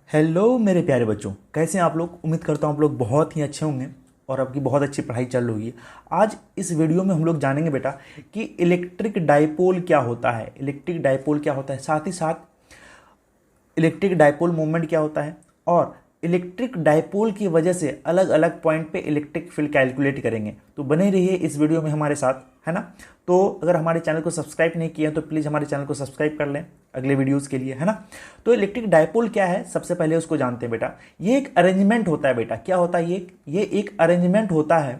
Hello मेरे प्यारे बच्चों, कैसे हैं आप लोग। उम्मीद करता हूँ आप लोग बहुत ही अच्छे होंगे और आपकी बहुत अच्छी पढ़ाई चल रही है। आज इस वीडियो में हम लोग जानेंगे बेटा कि इलेक्ट्रिक डाइपोल क्या होता है, इलेक्ट्रिक डाइपोल क्या होता है, साथ ही साथ इलेक्ट्रिक डाइपोल मूवमेंट क्या होता है और इलेक्ट्रिक डाइपोल की वजह से अलग अलग पॉइंट पे इलेक्ट्रिक फील्ड कैलकुलेट करेंगे। तो बने रहिए इस वीडियो में हमारे साथ, है ना। तो अगर हमारे चैनल को सब्सक्राइब नहीं किया तो प्लीज़ हमारे चैनल को सब्सक्राइब कर लें अगले वीडियोस के लिए, है ना। तो इलेक्ट्रिक डाइपोल क्या है, सबसे पहले उसको जानते हैं बेटा। ये एक अरेंजमेंट होता है बेटा। क्या होता है ये एक अरेंजमेंट होता है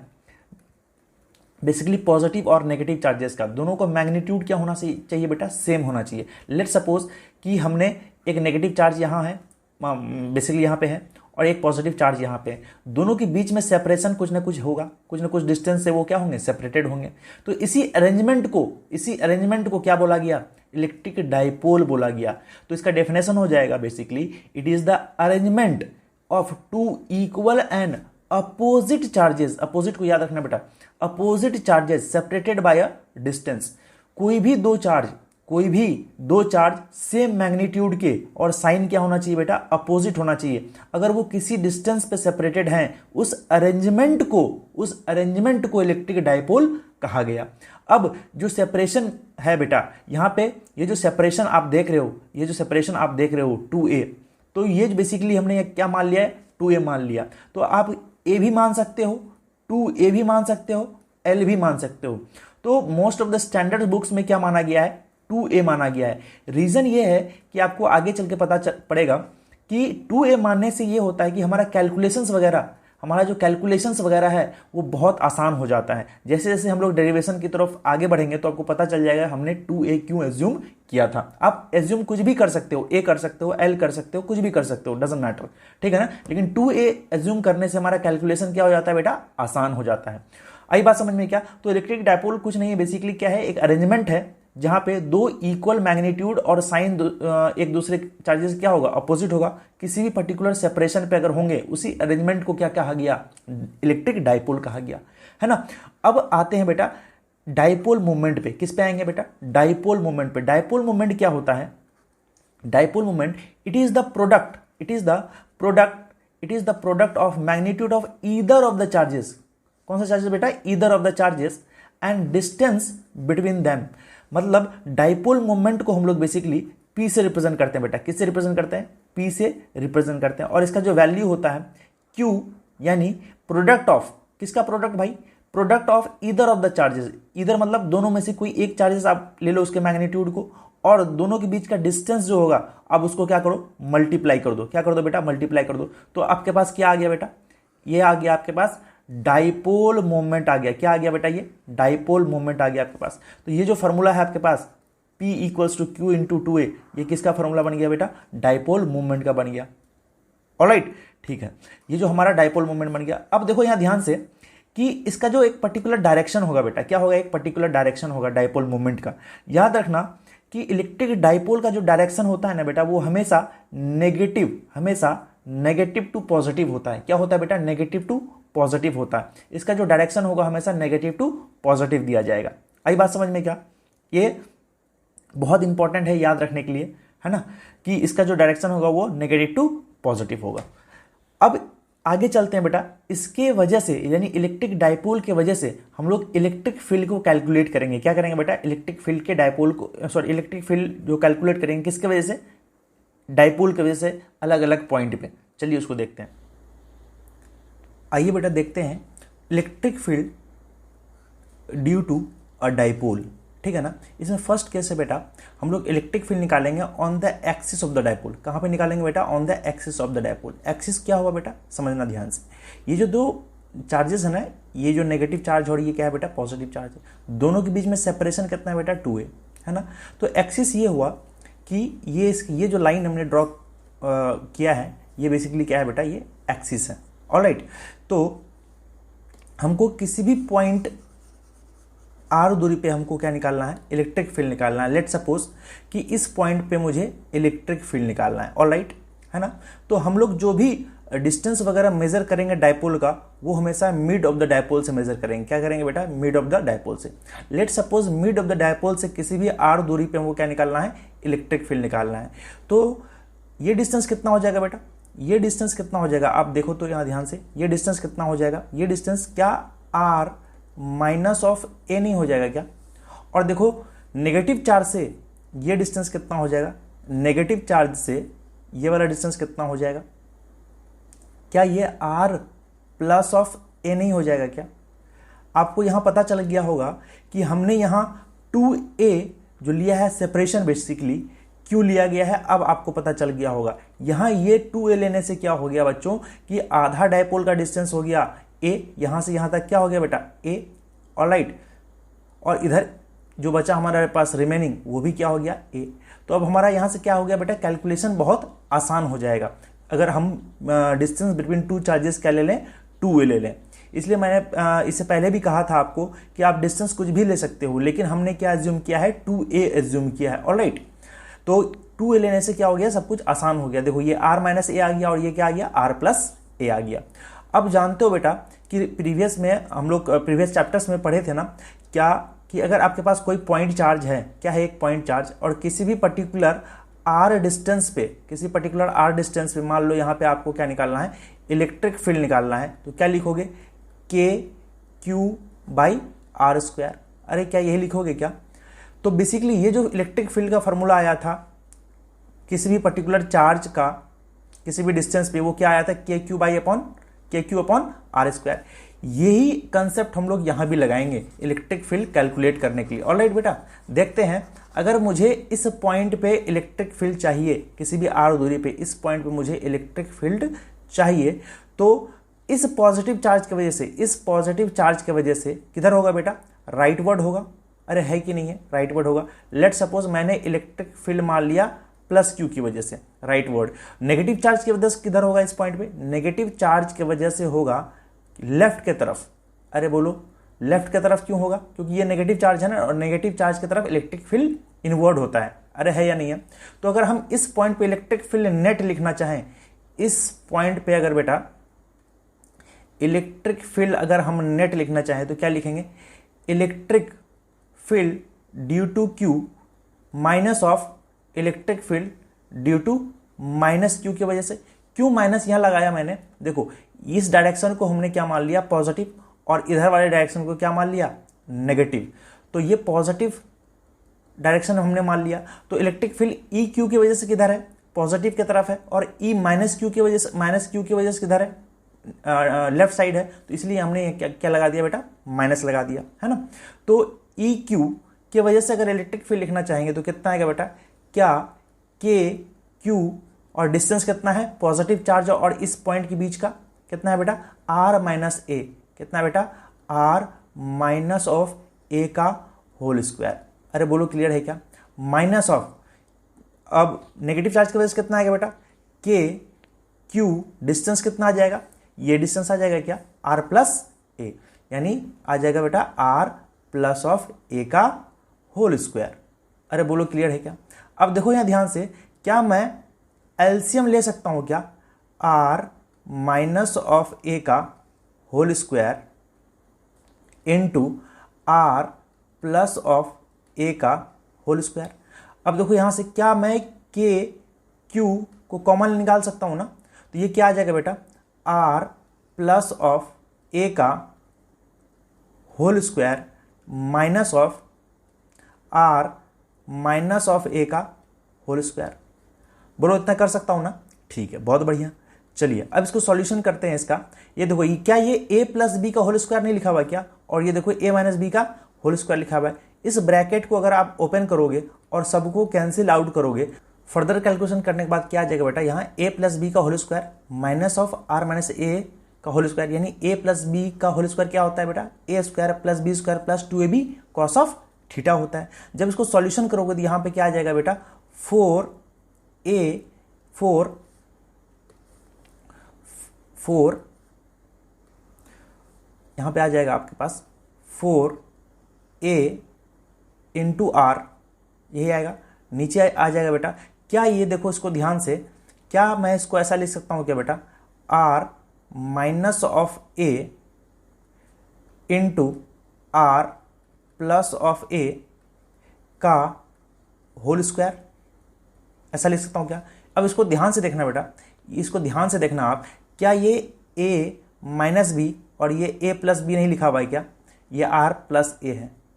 बेसिकली पॉजिटिव और नेगेटिव चार्जेस का। दोनों का मैग्नीट्यूड क्या होना चाहिए बेटा, सेम होना चाहिए। लेट सपोज कि हमने एक नेगेटिव चार्ज यहाँ है, बेसिकली यहाँ पे है, और एक पॉजिटिव चार्ज यहाँ पे है। दोनों के बीच में सेपरेशन कुछ ना कुछ होगा, कुछ ना कुछ डिस्टेंस से वो क्या होंगे, सेपरेटेड होंगे। तो इसी अरेंजमेंट को क्या बोला गया, इलेक्ट्रिक डाइपोल बोला गया। तो इसका डेफिनेशन हो जाएगा basically, it is the arrangement of two equal and opposite charges. Opposite को याद रखना बेटा, opposite charges separated by a distance. कोई भी दो चार्ज सेम मैग्नीट्यूड के और साइन क्या होना चाहिए बेटा, अपोजिट होना चाहिए। अगर वो किसी डिस्टेंस पे सेपरेटेड हैं, उस अरेंजमेंट को इलेक्ट्रिक डाइपोल कहा गया। अब जो सेपरेशन है बेटा यहाँ पे, ये जो सेपरेशन आप देख रहे हो 2a, तो ये बेसिकली हमने क्या मान लिया है, 2a मान लिया। तो आप a भी मान सकते हो, 2a भी मान सकते हो, l भी मान सकते हो। तो most of the standard books में क्या माना गया है, 2a माना गया है। रीजन ये है कि आपको आगे चल के पता पड़ेगा कि 2a मानने से ये होता है कि हमारा जो कैलकुलेशंस वगैरह है वो बहुत आसान हो जाता है। जैसे जैसे हम लोग डेरिवेशन की तरफ आगे बढ़ेंगे तो आपको पता चल जाएगा हमने 2a क्यों एज्यूम किया था। आप एज्यूम कुछ भी कर सकते हो, a कर सकते हो, l कर सकते हो, कुछ भी कर सकते हो, डजंट मैटर, ठीक है ना। लेकिन 2a एज्यूम करने से हमारा कैलकुलेशन क्या हो जाता है बेटा, आसान हो जाता है। आई बात समझ में क्या। तो इलेक्ट्रिक डाइपोल कुछ नहीं है, बेसिकली क्या है, एक अरेंजमेंट है जहां पे दो इक्वल मैग्नीट्यूड और साइन एक दूसरे चार्जेस क्या होगा, अपोजिट होगा। किसी भी पर्टिकुलर सेपरेशन पे अगर होंगे, उसी अरेंजमेंट को क्या कहा गया, इलेक्ट्रिक डाइपोल कहा गया, है ना। अब आते हैं बेटा डाइपोल मूवमेंट पे। किस पे आएंगे बेटा, डाइपोल मूवमेंट पे। डाइपोल मूवमेंट क्या होता है, dipole movement it is the product of magnitude of either of the charges. कौन सा चार्जेस बेटा, either of the charges and distance between them. मतलब डाइपोल मोमेंट को हम लोग बेसिकली P से रिप्रेजेंट करते हैं बेटा। किससे रिप्रेजेंट करते हैं, P से रिप्रेजेंट करते हैं। और इसका जो वैल्यू होता है Q, यानी प्रोडक्ट ऑफ, किसका प्रोडक्ट भाई, product of either of the charges. Either मतलब दोनों में से कोई एक चार्जेस आप ले लो उसके मैग्नीट्यूड को, और दोनों के बीच का डिस्टेंस जो होगा आप उसको क्या करो, मल्टीप्लाई कर दो। क्या कर दो बेटा, मल्टीप्लाई कर दो। तो आपके पास क्या आ गया बेटा, ये आ गया आपके पास डाइपोल मोमेंट आ गया। क्या आ गया बेटा, ये डाइपोल मोमेंट आ गया आपके पास। तो ये जो फॉर्मूला है आपके पास P equals to Q into 2a, ये किसका फॉर्मूला बन गया बेटा, डाइपोल मूवमेंट का बन गया। ऑलराइट, ठीक है, ये जो हमारा डाइपोल मूवमेंट बन गया। अब देखो यहां ध्यान से कि इसका जो एक पर्टिकुलर डायरेक्शन होगा बेटा, क्या होगा, एक पर्टिकुलर डायरेक्शन होगा डाइपोल मूवमेंट का। याद रखना कि इलेक्ट्रिक डाइपोल का जो डायरेक्शन होता है ना बेटा, वो हमेशा नेगेटिव टू पॉजिटिव होता है। क्या होता है बेटा, नेगेटिव टू पॉजिटिव होता है। इसका जो डायरेक्शन होगा हमेशा नेगेटिव टू पॉजिटिव दिया जाएगा। आई बात समझ में क्या, ये बहुत इंपॉर्टेंट है याद रखने के लिए, है ना, कि इसका जो डायरेक्शन होगा वो नेगेटिव टू पॉजिटिव होगा। अब आगे चलते हैं बेटा। इसके वजह से, यानी इलेक्ट्रिक डाइपोल के वजह से हम लोग इलेक्ट्रिक फील्ड को कैलकुलेट करेंगे। क्या करेंगे बेटा, इलेक्ट्रिक फील्ड के डाइपोल को, इलेक्ट्रिक फील्ड जो कैलकुलेट करेंगे किसके वजह से, डाइपोल की वजह से, अलग अलग पॉइंट पे। चलिए उसको देखते हैं। आइए बेटा देखते हैं electric field due to a dipole, ठीक है ना। इसमें फर्स्ट केस है बेटा, हम लोग इलेक्ट्रिक फील्ड निकालेंगे on the axis of the dipole. कहाँ पे निकालेंगे बेटा, on the axis of the dipole. Axis क्या हुआ बेटा, समझना ध्यान से। ये जो दो चार्जेस है ना, ये जो नेगेटिव चार्ज और ये क्या है बेटा, पॉजिटिव चार्ज है। दोनों के बीच में सेपरेशन कितना है बेटा, 2a, है ना। तो एक्सिस ये हुआ कि ये जो लाइन हमने ड्रॉ किया है, ये बेसिकली क्या है बेटा, ये एक्सिस है। ऑलराइट, तो हमको किसी भी पॉइंट r दूरी पे हमको क्या निकालना है, इलेक्ट्रिक फील्ड निकालना है। लेट सपोज कि इस पॉइंट पे मुझे इलेक्ट्रिक फील्ड निकालना है। ऑलराइट, है ना। तो हम लोग जो भी डिस्टेंस वगैरह मेजर करेंगे डाइपोल का, वो हमेशा मिड ऑफ द डाइपोल से मेजर करेंगे। क्या करेंगे बेटा, मिड ऑफ द डाइपोल से। Let suppose mid of the dipole से किसी भी r दूरी पे हमको क्या निकालना है, इलेक्ट्रिक फील्ड निकालना है। तो ये डिस्टेंस कितना हो जाएगा बेटा, ये डिस्टेंस कितना हो जाएगा, आप देखो तो यहाँ ध्यान से, ये डिस्टेंस कितना हो जाएगा, ये डिस्टेंस क्या r माइनस ऑफ a नहीं हो जाएगा क्या। और देखो नेगेटिव चार्ज से ये डिस्टेंस कितना हो जाएगा, नेगेटिव चार्ज से ये वाला डिस्टेंस कितना हो जाएगा, क्या ये r प्लस ऑफ a नहीं हो जाएगा क्या। आपको यहाँ पता चल गया होगा कि हमने यहाँ 2a जो लिया है सेपरेशन, बेसिकली क्यों लिया गया है, अब आपको पता चल गया होगा। यहाँ ये 2a लेने से क्या हो गया बच्चों कि आधा डायपोल का डिस्टेंस हो गया a, यहाँ से यहाँ तक क्या हो गया बेटा a, ऑलराइट, और इधर जो बचा हमारे पास रिमेनिंग वो भी क्या हो गया a। तो अब हमारा यहाँ से क्या हो गया बेटा, कैलकुलेशन बहुत आसान हो जाएगा अगर हम डिस्टेंस बिटवीन टू चार्जेस क्या ले लें, 2a ले लें। इसलिए मैंने इससे पहले भी कहा था आपको कि आप डिस्टेंस कुछ भी ले सकते हो, लेकिन हमने क्या एज्यूम किया है, 2a एज्यूम किया है, ऑलराइट। तो 2a लेने से क्या हो गया, सब कुछ आसान हो गया। देखो ये r माइनस a आ गया और ये क्या आ गया, r प्लस a आ गया। अब जानते हो बेटा कि प्रीवियस में हम लोग प्रीवियस चैप्टर्स में पढ़े थे ना क्या, कि अगर आपके पास कोई पॉइंट चार्ज है, क्या है एक पॉइंट चार्ज, और किसी भी पर्टिकुलर r डिस्टेंस पे, किसी पर्टिकुलर r डिस्टेंस पे, मान लो यहाँ पे आपको क्या निकालना है, इलेक्ट्रिक फील्ड निकालना है, तो क्या लिखोगे, के क्यू बाई आर स्क्वायर। अरे क्या यही लिखोगे क्या। तो बेसिकली ये जो इलेक्ट्रिक फील्ड का फॉर्मूला आया था किसी भी पर्टिकुलर चार्ज का किसी भी डिस्टेंस पे, वो क्या आया था, के क्यू अपॉन आर स्क्वायर। यही कंसेप्ट हम लोग यहाँ भी लगाएंगे इलेक्ट्रिक फील्ड कैलकुलेट करने के लिए। ऑलराइट बेटा, देखते हैं अगर मुझे इस पॉइंट पे इलेक्ट्रिक फील्ड चाहिए, किसी भी आर दूरी पे इस पॉइंट पे मुझे इलेक्ट्रिक फील्ड चाहिए, तो इस पॉजिटिव चार्ज की वजह से, इस पॉजिटिव चार्ज की वजह से किधर होगा बेटा, राइट वर्ड होगा। अरे है कि नहीं है, राइट वर्ड होगा। लेट सपोज मैंने इलेक्ट्रिक फील्ड मान लिया प्लस क्यू की वजह से, राइट वर्ड। नेगेटिव चार्ज की वजह से किधर होगा इस पॉइंट पे, नेगेटिव चार्ज की वजह से होगा लेफ्ट के तरफ। अरे बोलो लेफ्ट की तरफ क्यों होगा, क्योंकि ये नेगेटिव चार्ज है ना, और नेगेटिव चार्ज की तरफ इलेक्ट्रिक फील्ड इनवर्ड होता है। अरे है या नहीं है। तो अगर हम इस पॉइंट पे इलेक्ट्रिक फील्ड नेट लिखना चाहें, इस पॉइंट पे अगर बेटा इलेक्ट्रिक फील्ड अगर हम नेट लिखना चाहें तो क्या लिखेंगे, electric field due to q minus of electric field due to minus q की वजह से। क्यों माइनस यहां लगाया मैंने, देखो इस डायरेक्शन को हमने क्या मान लिया, पॉजिटिव, और इधर वाले डायरेक्शन को क्या मान लिया, नेगेटिव। तो ये पॉजिटिव डायरेक्शन हमने मान लिया, तो इलेक्ट्रिक फील्ड ई क्यू की वजह से किधर है, पॉजिटिव की तरफ है, और ई माइनस क्यू की वजह से किधर है, लेफ्ट साइड है। तो इसलिए हमने क्या लगा दिया बेटा, माइनस लगा दिया, है ना। तो ई क्यू की वजह से अगर इलेक्ट्रिक फील्ड लिखना चाहेंगे तो कितना आएगा बेटा, क्या के क्यू और डिस्टेंस कितना है, पॉजिटिव चार्ज और इस पॉइंट के बीच का कितना है बेटा, आर माइनस ए। कितना है बेटा, आर माइनस ऑफ ए का होल स्क्वायर। अरे बोलो क्लियर है क्या, माइनस ऑफ, अब नेगेटिव चार्ज की वजह से कितना आएगा बेटा, के क्यू, डिस्टेंस कितना आ जाएगा, ये डिस्टेंस आ जाएगा क्या, आर प्लस ए, यानी आ जाएगा बेटा आर प्लस ऑफ ए का होल स्क्वायर। अरे बोलो क्लियर है क्या। अब देखो यहां ध्यान से, क्या मैं एलसीएम ले सकता हूं क्या, आर माइनस ऑफ ए का whole square into r plus of a का होल स्क्वायर। अब देखो यहां से क्या मैं के क्यू को कॉमन निकाल सकता हूं ना, तो ये क्या आ जाएगा बेटा, आर प्लस ऑफ ए का whole square minus of r minus of a का होल स्क्वायर। बोलो इतना कर सकता हूं ना, ठीक है, बहुत बढ़िया। चलिए अब इसको सॉल्यूशन करते हैं इसका। ये देखो ये क्या, ये a प्लस बी का होल स्क्वायर नहीं लिखा हुआ क्या, और ये देखो a माइनस बी का होल स्क्वायर लिखा हुआ है। इस ब्रैकेट को अगर आप ओपन करोगे और सबको कैंसिल आउट करोगे, फर्दर कैलकुलेशन करने के बाद क्या आ जाएगा बेटा, यहाँ a प्लस बी का whole square minus of r minus a का होल स्क्वायर, यानी a प्लस बी का होल स्क्वायर क्या होता है बेटा, a square plus b square plus 2ab cos of theta होता है। जब इसको सॉल्यूशन करोगे तो यहाँ पे क्या आ जाएगा बेटा, 4 यहां पे आ जाएगा आपके पास 4a इंटू आर, यही आएगा। नीचे आ जाएगा बेटा, क्या ये देखो इसको ध्यान से, क्या मैं इसको ऐसा लिख सकता हूं क्या बेटा, r minus of a into r plus of a का होल स्क्वायर, ऐसा लिख सकता हूं क्या। अब इसको ध्यान से देखना बेटा, इसको ध्यान से देखना आप, क्या ये a माइनस बी और ये a प्लस बी नहीं लिखा हुआ है क्या? ये r प्लस ए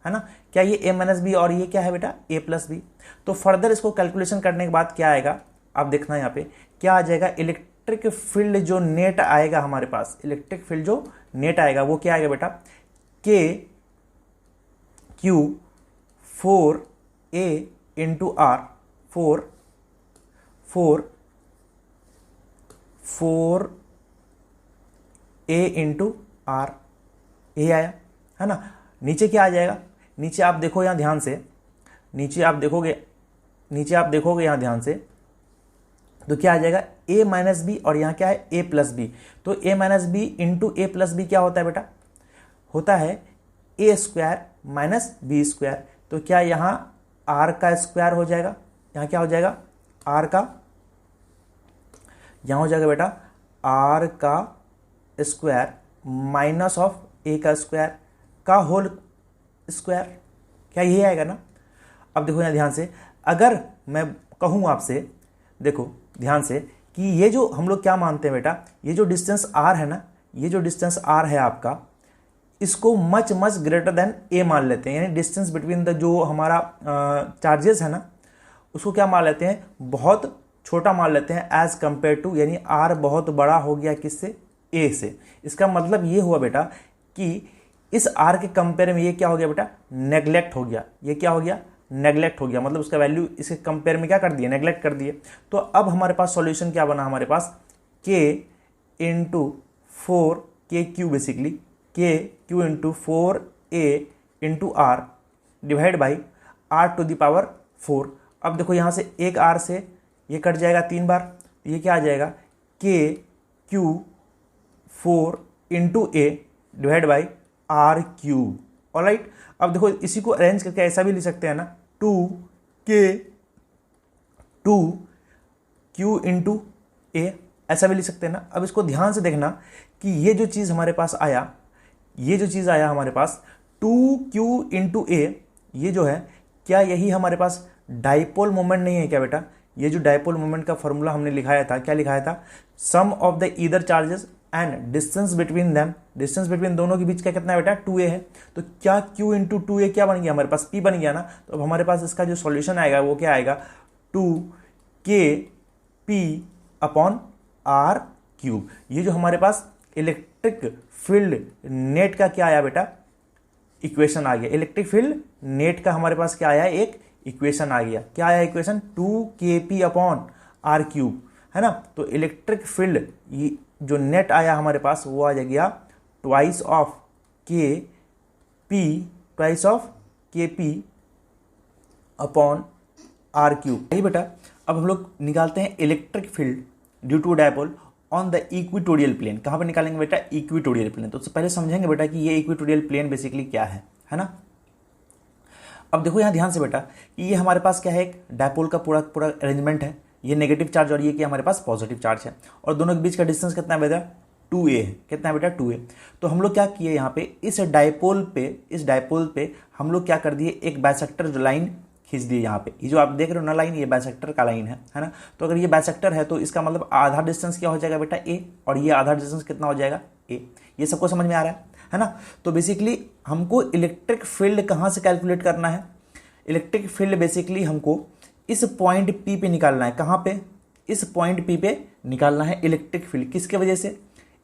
है ना? क्या ये a माइनस बी और ये क्या है बेटा? a plus b. तो फर्दर इसको कैलकुलेशन करने के बाद क्या आएगा आप देखना, यहाँ पे क्या आ जाएगा, इलेक्ट्रिक फील्ड जो नेट आएगा हमारे पास, इलेक्ट्रिक फील्ड जो नेट आएगा वो क्या आएगा बेटा? k q 4a into r, 4a into r, ये आया है ना। नीचे क्या आ जाएगा? नीचे आप देखो यहाँ ध्यान से, नीचे आप देखोगे यहाँ ध्यान से, तो क्या आ जाएगा? a माइनस बी और यहाँ क्या है? a plus b. तो a minus b into a plus b क्या होता है बेटा? होता है a square minus b square. तो क्या यहाँ r का स्क्वायर हो जाएगा? यहाँ क्या हो जाएगा? r का, यहाँ हो जाएगा बेटा r का स्क्वायर माइनस ऑफ a का स्क्वायर का होल स्क्वायर। क्या ये आएगा ना? अब देखो यहाँ ध्यान से, अगर मैं कहूँ आपसे, देखो ध्यान से कि ये जो हम लोग क्या मानते हैं बेटा, ये जो डिस्टेंस r है ना, ये जो डिस्टेंस r है आपका, इसको much much greater than a मान लेते हैं। यानी डिस्टेंस बिटवीन द जो हमारा चार्जेस है ना, उसको क्या मान लेते हैं? बहुत छोटा मान लेते हैं एज कंपेयर टू, यानी r बहुत बड़ा हो गया किससे? a से। इसका मतलब ये हुआ बेटा कि इस r के कंपेयर में ये क्या हो गया बेटा? नेग्लेक्ट हो गया। ये क्या हो गया? नेग्लेक्ट हो गया, मतलब उसका वैल्यू इसके कंपेयर में क्या कर दिया? नेग्लेक्ट कर दिए। तो अब हमारे पास सॉल्यूशन क्या बना? हमारे पास k into 4k basically, k q into 4a into r divide by r to the power 4। अब देखो यहाँ से एक r से ये कट जाएगा 3 बार, ये क्या आ जाएगा? k q 4 into a divide by r cube. Alright, अब देखो इसी को अरेंज करके ऐसा भी लिख सकते हैं ना, 2q इंटू a, ऐसा भी लिख सकते हैं ना। अब इसको ध्यान से देखना कि ये जो चीज़ हमारे पास आया, ये जो चीज़ आया हमारे पास 2q इंटू a, ये जो है क्या यही हमारे पास डाइपोल मोमेंट नहीं है क्या बेटा? ये जो डाइपोल मोमेंट का फॉर्मूला हमने लिखाया था, क्या लिखाया था? Sum of the either charges and distance between them, distance between दोनों के बीच का कितना है बेटा? 2a है। तो क्या q इंटू 2a क्या बन गया? हमारे पास p बन गया ना। तो अब हमारे पास इसका जो सॉल्यूशन आएगा वो क्या आएगा? 2kp upon r cube. ये जो हमारे पास इलेक्ट्रिक फील्ड नेट का क्या आया बेटा? इक्वेशन आ गया। इलेक्ट्रिक फील्ड नेट का हमारे पास क्या आया? एक इक्वेशन आ गया। क्या आया equation? 2kp upon r cube, है ना। तो इलेक्ट्रिक फील्ड जो नेट आया हमारे पास वो आ गया twice of kp upon r cube. यही बेटा अब हम लोग निकालते हैं electric field due to dipole on the equatorial plane. कहाँ पे निकालेंगे बेटा? Equatorial plane. तो उससे पहले समझेंगे बेटा कि ये इक्वेटोरियल प्लेन बेसिकली क्या है ना। अब देखो यहाँ ध्यान से बेटा कि ये हमारे पास क्या है? एक डायपोल का पूरा अरेंजमेंट है। ये नेगेटिव चार्ज और ये क्या हमारे पास पॉजिटिव चार्ज है, और दोनों के बीच का डिस्टेंस कितना है बेटा? 2a है। कितना है बेटा? 2a। तो हम लोग क्या किए यहाँ पे, इस डायपोल पे हम लोग क्या कर दिए? एक बाइसेक्टर लाइन खींच दिए यहाँ पे। ये जो आप देख रहे हो ना लाइन, ये बाइसेक्टर का लाइन है ना। तो अगर ये बाइसेक्टर है तो इसका मतलब आधा डिस्टेंस क्या हो जाएगा बेटा? a, और ये आधा डिस्टेंस कितना हो जाएगा? a। ये सबको समझ में आ रहा है ना। तो बेसिकली हमको इलेक्ट्रिक फील्ड कहाँ से कैलकुलेट करना है? इलेक्ट्रिक फील्ड बेसिकली हमको इस पॉइंट P पे निकालना है। कहाँ पे? इस पॉइंट P पे निकालना है इलेक्ट्रिक फील्ड। किसके वजह से?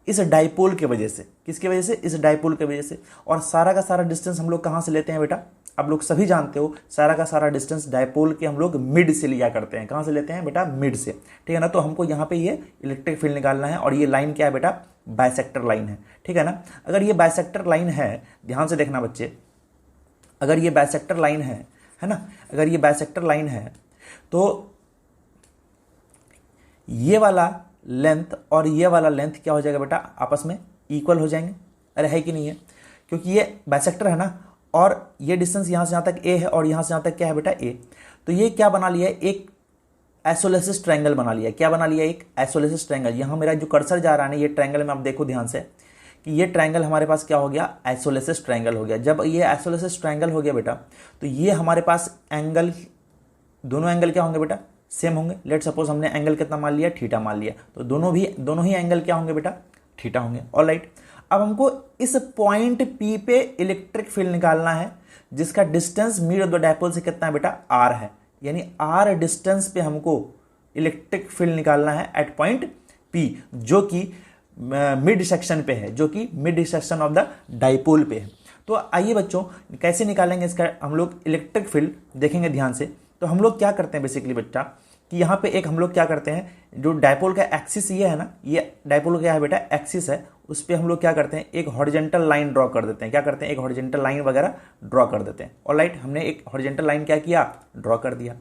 इस डाइपोल के वजह से। किसके वजह से? इस डाइपोल के वजह से। और सारा का सारा डिस्टेंस हम लोग कहाँ से लेते हैं बेटा? आप लोग सभी जानते हो सारा का सारा डिस्टेंस डाइपोल के हम लोग मिड से लिया करते हैं। कहाँ से लेते हैं बेटा? मिड से, ठीक है ना। तो हमको यहाँ पे ये इलेक्ट्रिक फील्ड निकालना है, और ये लाइन क्या है बेटा? बाइसेक्टर लाइन है, ठीक है ना। अगर ये बाइसेक्टर लाइन है, ध्यान से देखना बच्चे, अगर ये बाइसेक्टर लाइन है ना, अगर ये बाइसेक्टर लाइन है तो ये वाला लेंथ और ये वाला लेंथ क्या हो जाएगा बेटा? आपस में इक्वल हो जाएंगे। अरे है कि नहीं है? क्योंकि ये बाइसेक्टर है ना, और ये डिस्टेंस यहाँ से यहाँ तक a है और यहाँ से यहाँ तक क्या है बेटा? a। तो ये क्या बना लिया है? एक आइसोलेसिस ट्रायंगल बना लिया। क्या बना लिया? एक आइसोलेसिस ट्रायंगल। यहाँ मेरा जो कर्सर जा रहा है ना, ये ट्रायंगल में आप देखो ध्यान से कि ये ट्रायंगल हमारे पास क्या हो गया? आइसोलेसिस ट्रायंगल हो गया। जब ये आइसोलेसिस ट्रायंगल हो गया बेटा, तो ये हमारे पास एंगल, दोनों एंगल क्या होंगे बेटा? सेम होंगे। लेट सपोज हमने एंगल कितना मान लिया, थीटा मान लिया, तो दोनों ही एंगल क्या होंगे बेटा, थीटा होंगे। ऑलराइट, अब हमको इस पॉइंट P पे इलेक्ट्रिक फील्ड निकालना है जिसका distance mid of the dipole से कितना है बेटा, r है, यानी r डिस्टेंस पे हमको इलेक्ट्रिक फील्ड निकालना है एट पॉइंट P, जो कि मिड सेक्शन पे है, जो कि mid section of the dipole पे है। तो आइए बच्चों कैसे निकालेंगे इसका हम लोग इलेक्ट्रिक फील्ड देखेंगे ध्यान से। तो हम लोग क्या करते हैं बेसिकली बच्चा कि यहाँ पे एक हम लोग क्या करते हैं, जो डायपोल का एक्सिस ये है ना, ये डायपोल क्या है बेटा, एक्सिस है, उस पर हम लोग क्या करते हैं, एक हॉरिजेंटल लाइन ड्रॉ कर देते हैं। क्या करते हैं, एक हॉरिजेंटल लाइन वगैरह ड्रॉ कर देते हैं। ऑलराइट, हमने एक हॉरिजेंटल लाइन क्या किया, ड्रॉ कर दिया।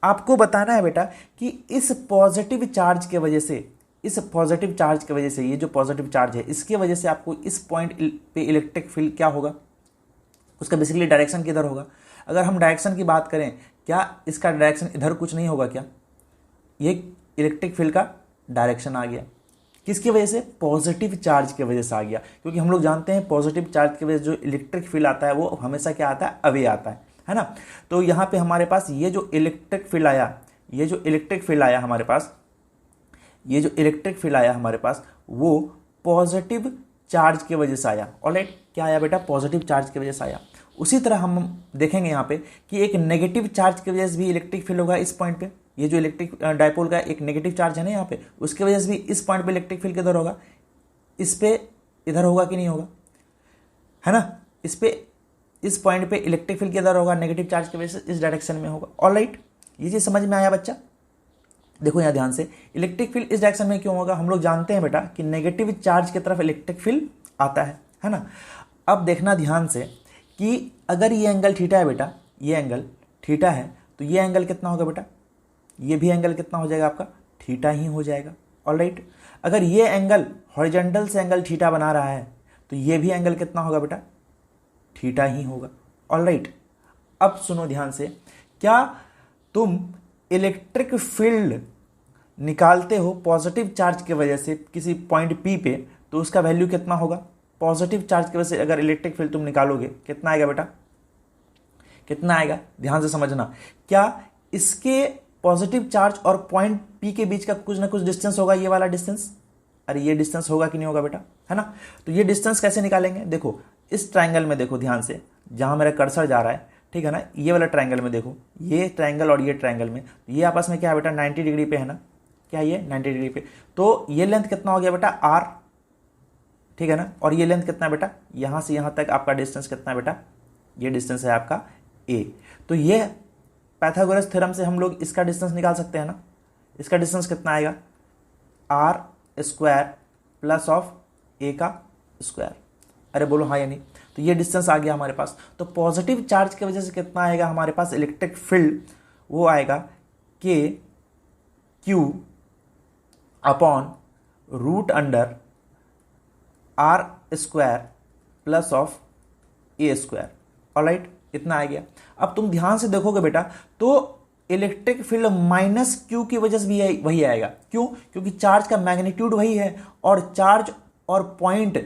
आपको बताना है बेटा कि इस पॉजिटिव चार्ज के वजह से, इस पॉजिटिव चार्ज की वजह से, ये जो पॉजिटिव चार्ज है इसके वजह से आपको इस पॉइंट पे इलेक्ट्रिक फील्ड क्या होगा, उसका बेसिकली डायरेक्शन किधर होगा। अगर हम डायरेक्शन की बात करें, क्या इसका डायरेक्शन इधर कुछ नहीं होगा क्या, ये इलेक्ट्रिक फील्ड का डायरेक्शन आ गया, किसकी वजह से, पॉजिटिव चार्ज की वजह से आ गया। क्योंकि हम लोग जानते हैं पॉजिटिव चार्ज की वजह से जो इलेक्ट्रिक फील्ड आता है वो हमेशा क्या आता है, अवे आता है ना। तो यहाँ पे हमारे पास ये जो इलेक्ट्रिक फील्ड आया, ये जो इलेक्ट्रिक फील्ड आया हमारे पास, ये जो इलेक्ट्रिक फील्ड आया हमारे पास वो पॉजिटिव चार्ज की वजह से आया। ऑलराइट, क्या आया बेटा, पॉजिटिव चार्ज की वजह से आया। उसी तरह हम देखेंगे यहाँ पे कि एक नेगेटिव चार्ज की वजह से भी इलेक्ट्रिक फील्ड होगा इस पॉइंट पे। ये जो इलेक्ट्रिक डायपोल का एक नेगेटिव चार्ज है ना यहाँ पे, उसकी वजह से भी इस पॉइंट पे इलेक्ट्रिक फील्ड किधर होगा, इस पे इधर होगा कि नहीं होगा, है ना। इस पॉइंट पे इलेक्ट्रिक फील्ड किधर होगा, नेगेटिव चार्ज की वजह से इस डायरेक्शन में होगा। ऑलराइट, ये चीज समझ में आया बच्चा। देखो यहाँ ध्यान से, इलेक्ट्रिक फील्ड इस डायरेक्शन में क्यों होगा, हम लोग जानते हैं बेटा कि नेगेटिव चार्ज की तरफ इलेक्ट्रिक फील्ड आता है ना। अब देखना ध्यान से कि अगर ये एंगल थीटा है बेटा, ये एंगल थीटा है, तो ये एंगल कितना होगा बेटा, ये भी एंगल कितना हो जाएगा आपका, थीटा ही हो जाएगा। ऑलराइट, अगर ये एंगल हॉरिजॉन्टल से एंगल थीटा बना रहा है तो ये भी एंगल कितना होगा बेटा, थीटा ही होगा। ऑलराइट, अब सुनो ध्यान से, क्या तुम इलेक्ट्रिक फील्ड निकालते हो पॉजिटिव चार्ज की वजह से किसी पॉइंट P पे, तो उसका वैल्यू कितना होगा, पॉजिटिव चार्ज की वजह से अगर इलेक्ट्रिक फील्ड तुम निकालोगे कितना आएगा बेटा, कितना आएगा, ध्यान से समझना। क्या इसके पॉजिटिव चार्ज और पॉइंट P के बीच का कुछ ना कुछ डिस्टेंस होगा, ये वाला डिस्टेंस, अरे ये डिस्टेंस होगा कि नहीं होगा बेटा, है ना। तो ये डिस्टेंस कैसे निकालेंगे, देखो इस ट्राइंगल में देखो ध्यान से, जहां मेरा कर्सर जा रहा है, ठीक है ना, ये वाला ट्राइंगल में देखो, ये ट्राइंगल और ये ट्राइंगल में, ये आपस में क्या है बेटा, 90 डिग्री पे है ना, क्या ये 90 डिग्री पे। तो ये लेंथ कितना हो गया बेटा, r, ठीक है ना, और ये लेंथ कितना है बेटा, यहां से यहां तक आपका डिस्टेंस कितना है बेटा, ये डिस्टेंस है आपका a। तो ये पाइथागोरस थ्योरम से हम लोग इसका डिस्टेंस निकाल सकते हैं ना। इसका डिस्टेंस कितना आएगा, r square plus of a का स्क्वायर। अरे बोलो हाँ या नहीं। तो ये डिस्टेंस आ गया हमारे पास। तो पॉजिटिव चार्ज की वजह से कितना आएगा हमारे पास इलेक्ट्रिक फील्ड, वो आएगा k q upon root under r square plus of a square. Alright, इतना आ गया। अब तुम ध्यान से देखोगे बेटा तो इलेक्ट्रिक फील्ड माइनस क्यू की वजह से भी वही आएगा। क्यों, क्योंकि चार्ज का मैग्नीट्यूड वही है और चार्ज और पॉइंट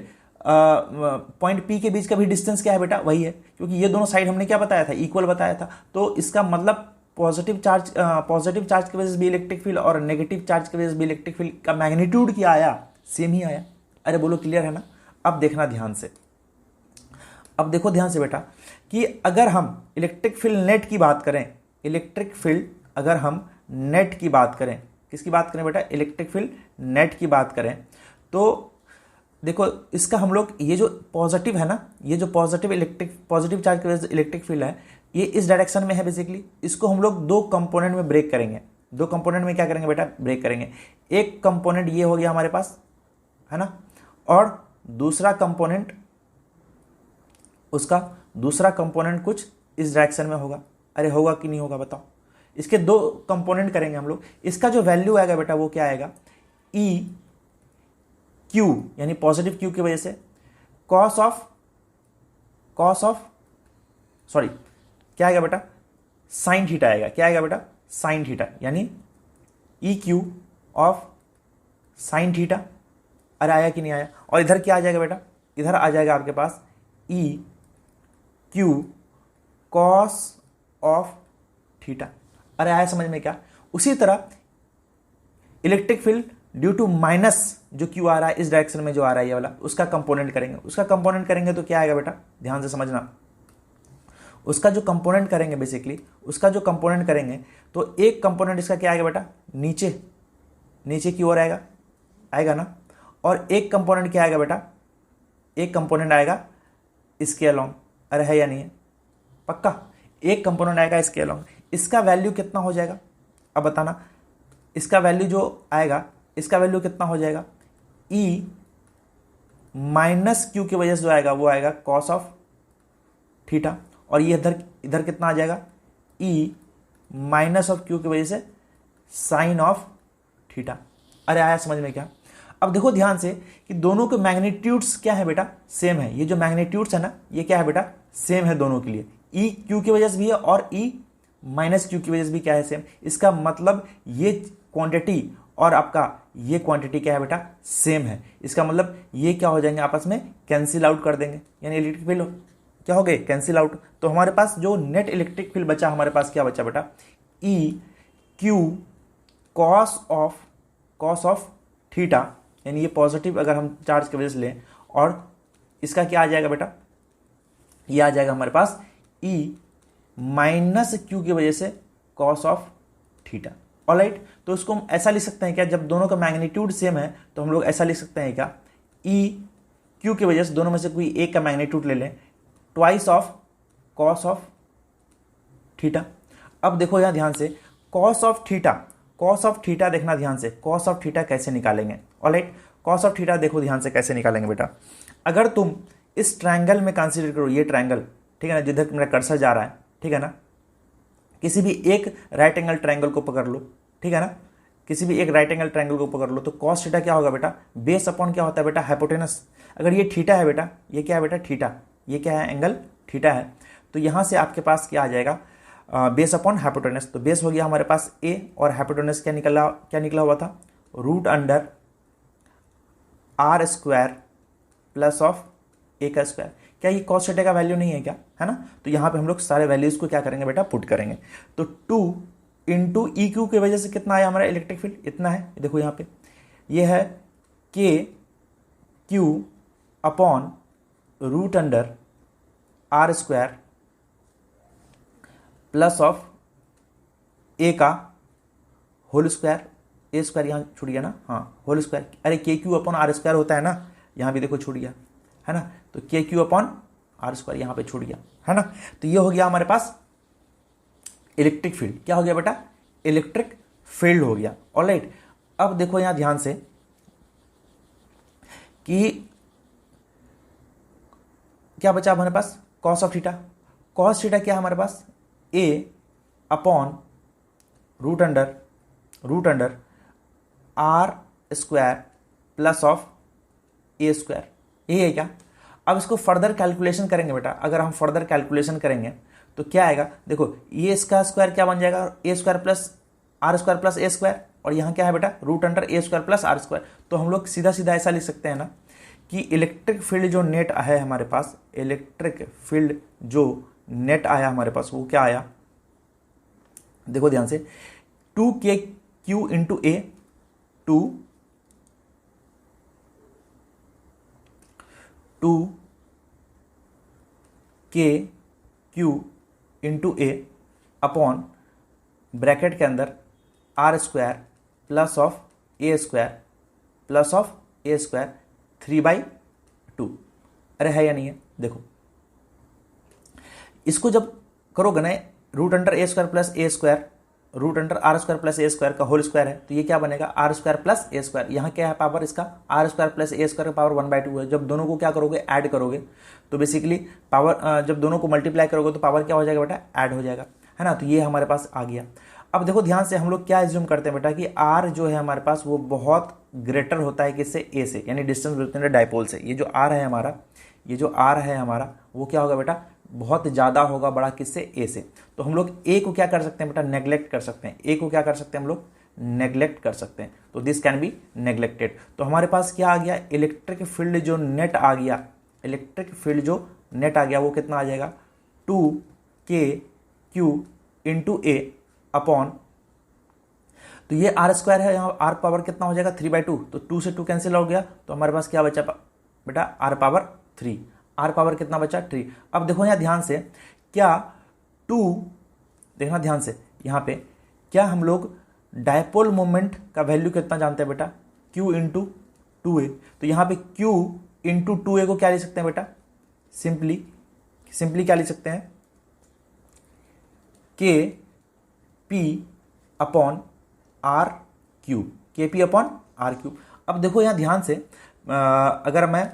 P के बीच का भी डिस्टेंस क्या है बेटा, वही है। क्योंकि ये दोनों साइड हमने क्या बताया था, इक्वल बताया था। तो इसका मतलब पॉजिटिव चार्ज की वजह से भी इलेक्ट्रिक फील्ड और नेगेटिव चार्ज की वजह से भी इलेक्ट्रिक फील्ड का मैग्नीट्यूड क्या आया, सेम ही आया। अरे बोलो क्लियर है ना। अब देखना ध्यान से, अब देखो ध्यान से बेटा कि अगर हम इलेक्ट्रिक फील्ड नेट की बात करें, इलेक्ट्रिक फील्ड अगर हम नेट की बात करें, किसकी बात करें बेटा, इलेक्ट्रिक फील्ड नेट की बात करें, तो देखो इसका हम लोग ये जो पॉजिटिव है ना, ये जो पॉजिटिव चार्ज की वजह से इलेक्ट्रिक फील्ड है, ये इस डायरेक्शन में है बेसिकली। इसको हम लोग दो कंपोनेंट में ब्रेक करेंगे। दो कंपोनेंट में क्या करेंगे बेटा, ब्रेक करेंगे। एक कंपोनेंट ये हो गया हमारे पास, है ना, और दूसरा कंपोनेंट, उसका दूसरा कंपोनेंट कुछ इस डायरेक्शन में होगा। अरे होगा कि नहीं होगा बताओ। इसके दो कंपोनेंट करेंगे हम लोग। इसका जो वैल्यू आएगा बेटा वो क्या आएगा, ई क्यू यानी पॉजिटिव क्यू की वजह से कॉस ऑफ सॉरी क्या आएगा बेटा, साइन थीटा आएगा। क्या आएगा बेटा, साइन थीटा, यानी E Q of sine theta. अरे आया कि नहीं आया। और इधर क्या आ जाएगा बेटा, इधर आ जाएगा आपके पास E q cos of theta. अरे आया समझ में क्या। उसी तरह electric field due to minus जो क्यू आ रहा है इस डायरेक्शन में जो आ रहा है ये वाला, उसका कंपोनेंट करेंगे तो क्या आएगा बेटा, ध्यान से समझना। उसका जो कंपोनेंट करेंगे बेसिकली, उसका जो कंपोनेंट करेंगे तो एक कंपोनेंट इसका क्या आएगा बेटा, नीचे की ओर आएगा ना। और एक कंपोनेंट क्या आएगा बेटा, एक कंपोनेंट आएगा इसके अलोंग। अरे है या नहीं है, पक्का एक कंपोनेंट आएगा इसके अलोंग। इसका वैल्यू कितना हो जाएगा, अब बताना। इसका वैल्यू जो आएगा, इसका वैल्यू कितना हो जाएगा, ई माइनस क्यू की वजह से जो आएगा वो आएगा कॉस ऑफ थीटा। और ये इधर कितना आ जाएगा, ई माइनस ऑफ क्यू की वजह से साइन ऑफ थीटा। अरे आया समझ में क्या। अब देखो ध्यान से कि दोनों के मैग्नीट्यूड्स क्या है बेटा, सेम है। ये जो मैग्नीट्यूड्स है ना, ये क्या है बेटा, सेम है दोनों के लिए। ई क्यू की वजह से भी है और ई माइनस क्यू की वजह से भी क्या है, सेम। इसका मतलब ये क्वांटिटी और आपका ये क्वांटिटी क्या है बेटा, सेम है। इसका मतलब ये क्या हो जाएंगे, आपस में कैंसिल आउट कर देंगे, यानी इलेक्ट्रिक फील्ड क्या हो गए, कैंसिल आउट। तो हमारे पास जो नेट इलेक्ट्रिक फील्ड बचा, हमारे पास क्या बचा बेटा, ई क्यू कॉस ऑफ थीटा, यानी ये पॉजिटिव अगर हम चार्ज की वजह से लें, और इसका क्या आ जाएगा बेटा, ये आ जाएगा हमारे पास ई माइनस क्यू की वजह से कॉस ऑफ थीटा। ऑलराइट, तो इसको हम ऐसा लिख सकते हैं क्या, जब दोनों का मैग्नीट्यूड सेम है तो हम लोग ऐसा लिख सकते हैं क्या, ई क्यू की वजह से दोनों में से कोई एक का मैग्नीट्यूड ले लें, twice of cos of theta. अब देखो यहां ध्यान से, कॉस ऑफ थीटा देखना ध्यान से, कॉस ऑफ थीटा कैसे निकालेंगे। ऑलराइट, कॉस ऑफ थीटा देखो ध्यान से कैसे निकालेंगे बेटा। अगर तुम इस ट्रायंगल में कंसीडर करो, ये ट्रायंगल, ठीक है ना, जिधर मेरा कर्सर जा रहा है, ठीक है ना, किसी भी एक राइट एंगल ट्रायंगल को पकड़ लो, ठीक है ना, किसी भी एक राइट एंगल ट्रायंगल को पकड़ लो, तो कॉस थीटा क्या होगा बेटा, बेस अपॉन क्या होता है बेटा, हाइपोटेनस। अगर ये थीटा है बेटा, ये क्या है बेटा, थीटा, ये क्या है, एंगल थीटा है, तो यहां से आपके पास क्या आ जाएगा, बेस अपॉन हाइपोटेनस। तो बेस हो गया हमारे पास ए, और हाइपोटेनस क्या निकला हुआ था, root under r square plus of a का स्क्वायर। क्या ये कॉस थीटा का वैल्यू नहीं है क्या, है ना। तो यहाँ पे हम लोग सारे वैल्यूज को क्या करेंगे बेटा, पुट करेंगे। तो 2 इंटू ई क्यू की वजह से कितना आया हमारा इलेक्ट्रिक फील्ड, इतना है। देखो यहाँ पे ये है k q upon root under r square plus of a का होल स्क्वायर, ए स्क्वायर यहाँ छूट गया ना, हाँ होल स्क्वायर। अरे के क्यू अपॉन आर स्क्वायर होता है ना, यहाँ भी देखो छूट गया है ना, तो के क्यू अपॉन आर स्क्वायर यहाँ पे छूट गया है ना। तो ये हो गया हमारे पास इलेक्ट्रिक फील्ड। क्या हो गया बेटा, इलेक्ट्रिक फील्ड हो गया। ऑलराइट, अब देखो यहां ध्यान से कि क्या बचा हमारे पास, cos of theta. Cos theta क्या है हमारे पास, a upon root under r square plus of a square, यही है क्या। अब इसको फर्दर कैलकुलेशन करेंगे बेटा। अगर हम फर्दर कैलकुलेशन करेंगे तो क्या आएगा, देखो ये इसका स्क्वायर क्या बन जाएगा, a square plus r square plus a square, और यहाँ क्या है बेटा, root under a square plus r square. तो हम लोग सीधा सीधा ऐसा लिख सकते हैं ना कि इलेक्ट्रिक फील्ड जो नेट है हमारे पास, इलेक्ट्रिक फील्ड जो नेट आया हमारे पास वो क्या आया, देखो ध्यान से, 2k q into a, 2k q into a upon bracket के अंदर r square plus of a square 3/2। अरे है या नहीं है, देखो इसको जब करोगे ना, root under a square plus a square, root under r square plus a square का होल स्क्वायर है, तो ये क्या बनेगा, r square plus a square. यहाँ क्या है पावर इसका, r square plus a square का पावर 1/2 है। जब दोनों को क्या करोगे, ऐड करोगे, तो बेसिकली पावर, जब दोनों को मल्टीप्लाई करोगे तो पावर क्या हो जाएगा बेटा, ऐड हो जाएगा, है ना। तो ये हमारे पास आ गया। अब देखो ध्यान से, हम लोग क्या एज्यूम करते हैं बेटा कि आर जो है हमारे पास वो बहुत ग्रेटर होता है किससे, ए से, यानी डिस्टेंस बिटवीन द डायपोल से। ये जो आर है हमारा, वो क्या होगा बेटा, बहुत ज़्यादा होगा, बड़ा किससे, ए से। तो हम लोग ए को क्या कर सकते हैं बेटा, नेग्लेक्ट कर सकते हैं। ए को क्या कर सकते हैं हम लोग, नेग्लेक्ट कर सकते हैं। तो दिस कैन बी नेग्लेक्टेड। तो हमारे पास क्या आ गया, इलेक्ट्रिक फील्ड जो नेट आ गया, वो कितना आ जाएगा, 2k q into a upon तो ये आर स्क्वायर है, यहाँ आर पावर कितना हो जाएगा 3/2, तो 2 से 2 कैंसिल हो गया, तो हमारे पास क्या बचा बेटा आर पावर 3, आर पावर कितना बचा 3। अब देखो यहाँ ध्यान से, क्या 2, देखना ध्यान से यहाँ पे, क्या हम लोग डायपोल मोमेंट का वैल्यू कितना जानते हैं बेटा, Q इंटू 2a। तो यहाँ पे Q इंटू 2a को क्या लिख सकते हैं बेटा, सिंपली क्या लिख सकते हैं, KP upon r cube, KP upon r cube. अब देखो यहाँ ध्यान से, अगर मैं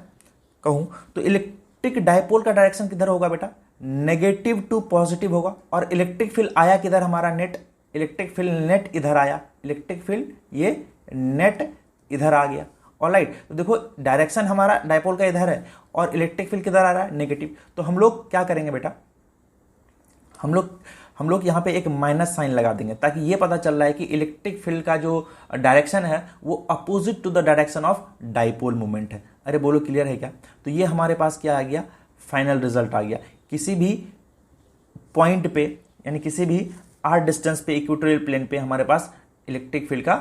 कहूँ तो इलेक्ट्रिक डायपोल का डायरेक्शन किधर होगा बेटा, नेगेटिव टू पॉजिटिव होगा, और इलेक्ट्रिक फील्ड आया किधर हमारा, नेट, इलेक्ट्रिक फील्ड नेट इधर आया, इलेक्ट्रिक फील्ड ये नेट इधर आ गया। ऑलराइट, तो देखो डायरेक्शन हमारा डायपोल का इधर है और इलेक्ट्रिक फील्ड किधर आ रहा है, नेगेटिव। तो हम लोग क्या करेंगे बेटा, हम लोग यहाँ पे एक माइनस साइन लगा देंगे, ताकि ये पता चल रहा है कि इलेक्ट्रिक फील्ड का जो डायरेक्शन है वो opposite to the direction of dipole moment है। अरे बोलो क्लियर है क्या। तो ये हमारे पास क्या आ गया, फाइनल रिजल्ट आ गया। किसी भी पॉइंट पे यानी किसी भी आर डिस्टेंस पे इक्वेटोरियल प्लेन पे हमारे पास इलेक्ट्रिक फील्ड का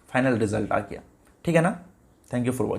फाइनल रिजल्ट आ गया। ठीक है ना। Thank you for watching.